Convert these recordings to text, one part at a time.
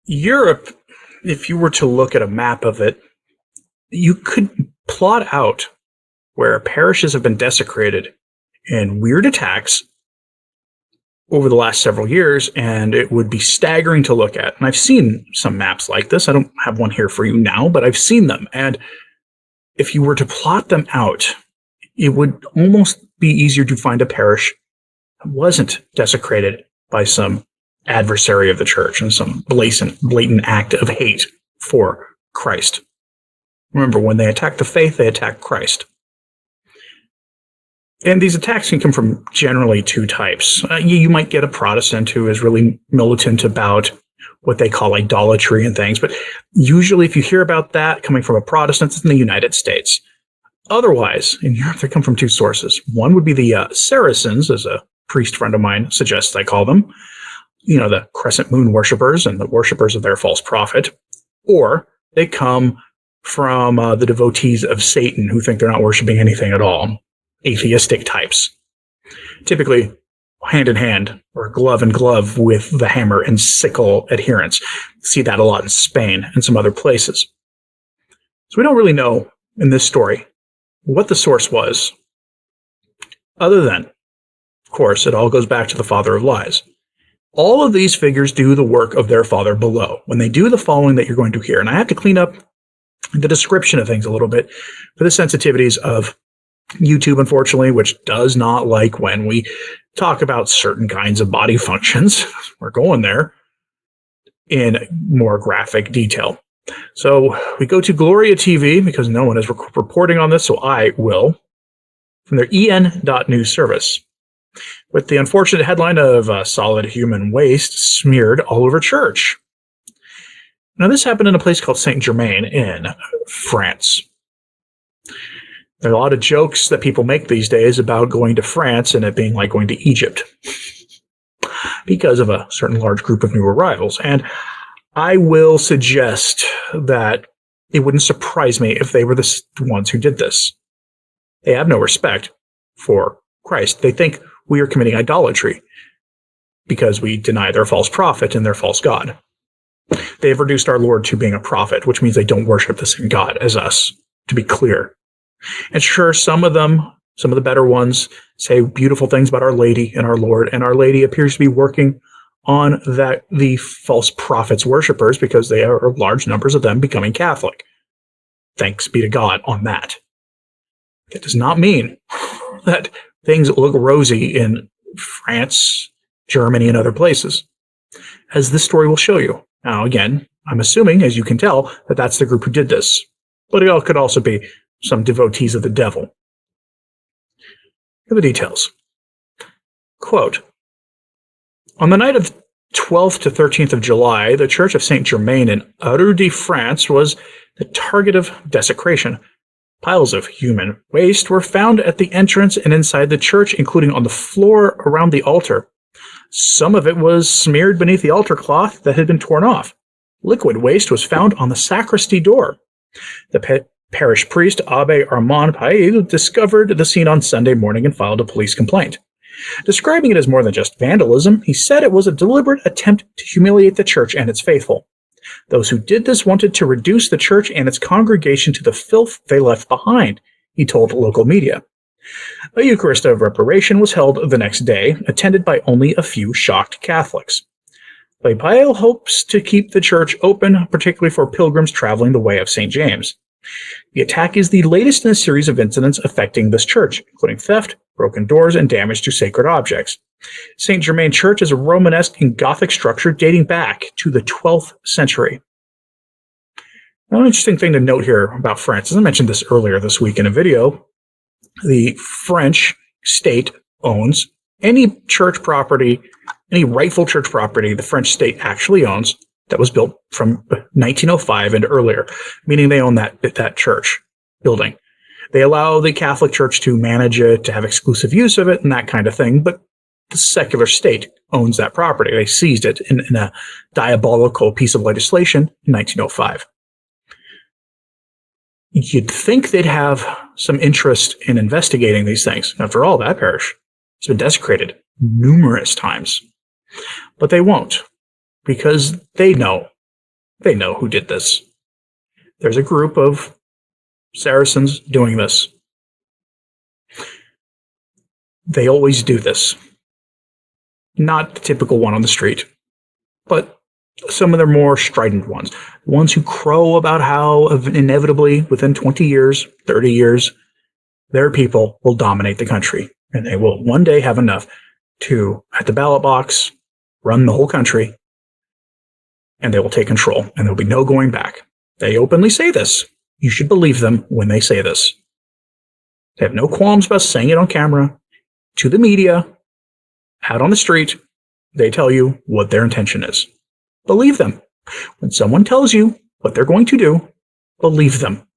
Europe, if you were to look at a map of it, you could plot out where parishes have been desecrated in weird attacks over the last several years, and it would be staggering to look at. And I've seen some maps like this. I don't have one here for you now, but I've seen them. And if you were to plot them out, it would almost be easier to find a parish that wasn't desecrated by some adversary of the church and some blatant act of hate for Christ. Remember, when they attack the faith, they attack Christ. And these attacks can come from generally two types. You might get a Protestant who is really militant about what they call idolatry and things, but usually if you hear about that coming from a Protestant, it's in the United States. Otherwise, in Europe, they come from two sources. One would be the Saracens, as a priest friend of mine suggests I call them, the crescent moon worshippers and the worshippers of their false prophet. Or they come from the devotees of Satan who think they're not worshiping anything at all. Atheistic types, typically hand in hand or glove in glove with the hammer and sickle adherents. See that a lot in Spain and some other places. So we don't really know in this story what the source was, other than, of course, it all goes back to the father of lies. All of these figures do the work of their father below when they do the following that you're going to hear. And I have to clean up the description of things a little bit for the sensitivities of YouTube, unfortunately, which does not like when we talk about certain kinds of body functions. We're going there in more graphic detail. So we go to Gloria TV because no one is reporting on this, so I will, from their en.news service, with the unfortunate headline of solid human waste smeared all over church. Now, this happened in a place called Saint-Germain in France. There are a lot of jokes that people make these days about going to France and it being like going to Egypt because of a certain large group of new arrivals. And I will suggest that it wouldn't surprise me if they were the ones who did this. They have no respect for Christ. They think we are committing idolatry because we deny their false prophet and their false God. They have reduced our Lord to being a prophet, which means they don't worship the same God as us, to be clear. And sure, some of the better ones, say beautiful things about Our Lady and our Lord, and Our Lady appears to be working on the false prophets' worshippers because there are large numbers of them becoming Catholic. Thanks be to God on that. That does not mean that things look rosy in France, Germany, and other places, as this story will show you. Now, again, I'm assuming, as you can tell, that that's the group who did this, but it could also be some devotees of the devil. Here are the details. Quote, on the night of 12th to 13th of July, the Church of Saint-Germain in Arudy, France, was the target of desecration. Piles of human waste were found at the entrance and inside the church, including on the floor around the altar. Some of it was smeared beneath the altar cloth that had been torn off. Liquid waste was found on the sacristy door. The parish priest, Abbé Armand Paille, discovered the scene on Sunday morning and filed a police complaint. Describing it as more than just vandalism, he said it was a deliberate attempt to humiliate the church and its faithful. Those who did this wanted to reduce the church and its congregation to the filth they left behind, he told local media. A Eucharist of reparation was held the next day, attended by only a few shocked Catholics. Paille hopes to keep the church open, particularly for pilgrims traveling the way of St. James. The attack is the latest in a series of incidents affecting this church, including theft, broken doors, and damage to sacred objects. St. Germain Church is a Romanesque and Gothic structure dating back to the 12th century. Now, an interesting thing to note here about France, as I mentioned this earlier this week in a video, the French state owns any church property, any rightful church property the French state actually owns that was built from 1905 and earlier, meaning they own that church building. They allow the Catholic Church to manage it, to have exclusive use of it, and that kind of thing, but the secular state owns that property. They seized it in a diabolical piece of legislation in 1905. You'd think they'd have some interest in investigating these things. After all, that parish has been desecrated numerous times. But they won't, because they know They know who did this. There's a group of Saracens doing this. They always do this. Not the typical one on the street, but some of their more strident ones. Ones who crow about how inevitably within 20 years, 30 years, their people will dominate the country. And they will one day have enough to, at the ballot box, run the whole country, and they will take control, and there will be no going back. They openly say this. You should believe them when they say this. They have no qualms about saying it on camera, to the media, out on the street. They tell you what their intention is. Believe them. When someone tells you what they're going to do, believe them.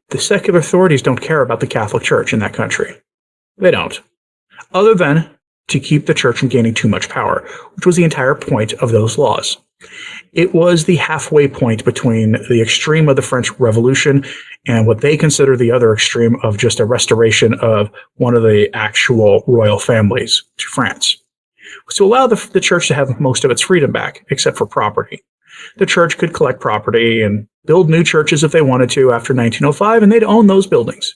The secular authorities don't care about the Catholic Church in that country. They don't. Other than to keep the church from gaining too much power, which was the entire point of those laws. It was the halfway point between the extreme of the French Revolution and what they consider the other extreme of just a restoration of one of the actual royal families to France. To allow the church to have most of its freedom back, except for property. The church could collect property and build new churches if they wanted to after 1905, and they'd own those buildings.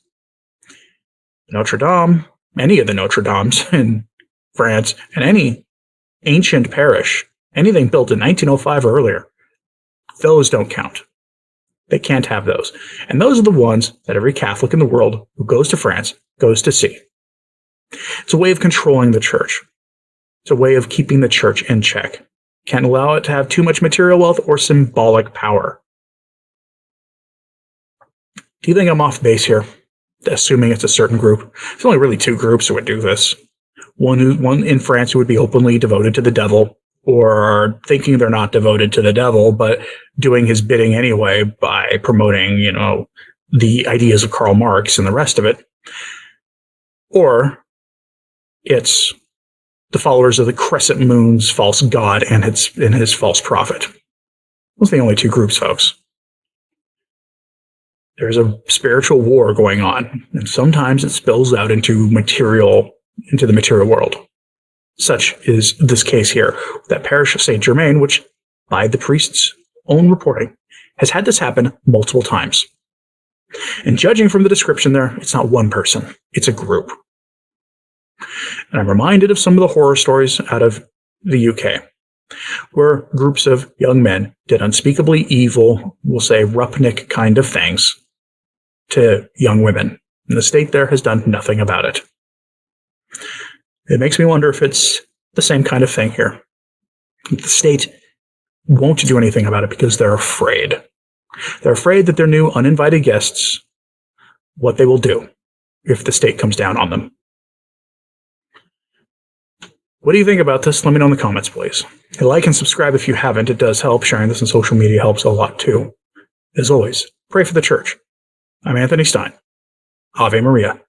Notre Dame, any of the Notre Dames in France, and any ancient parish, anything built in 1905 or earlier, those don't count. They can't have those. And those are the ones that every Catholic in the world who goes to France goes to see. It's a way of controlling the church. It's a way of keeping the church in check. Can't allow it to have too much material wealth or symbolic power. Do you think I'm off base here, assuming it's a certain group? There's only really two groups who would do this. One in France who would be openly devoted to the devil, or thinking they're not devoted to the devil, but doing his bidding anyway by promoting, the ideas of Karl Marx and the rest of it. Or it's the followers of the crescent moon's false god and his false prophet. Those are the only two groups, folks. There's a spiritual war going on, and sometimes it spills out into the material world. Such is this case here. That parish of Saint Germain, which, by the priest's own reporting, has had this happen multiple times. And judging from the description there, it's not one person, it's a group. And I'm reminded of some of the horror stories out of the UK, where groups of young men did unspeakably evil, we'll say Rupnik kind of things to young women. And the state there has done nothing about it. It makes me wonder if it's the same kind of thing here. The state won't do anything about it because they're afraid. They're afraid that their new uninvited guests, what they will do if the state comes down on them. What do you think about this? Let me know in the comments, please. Hey, like and subscribe if you haven't. It does help. Sharing this on social media helps a lot too. As always, pray for the church. I'm Anthony Stine. Ave Maria.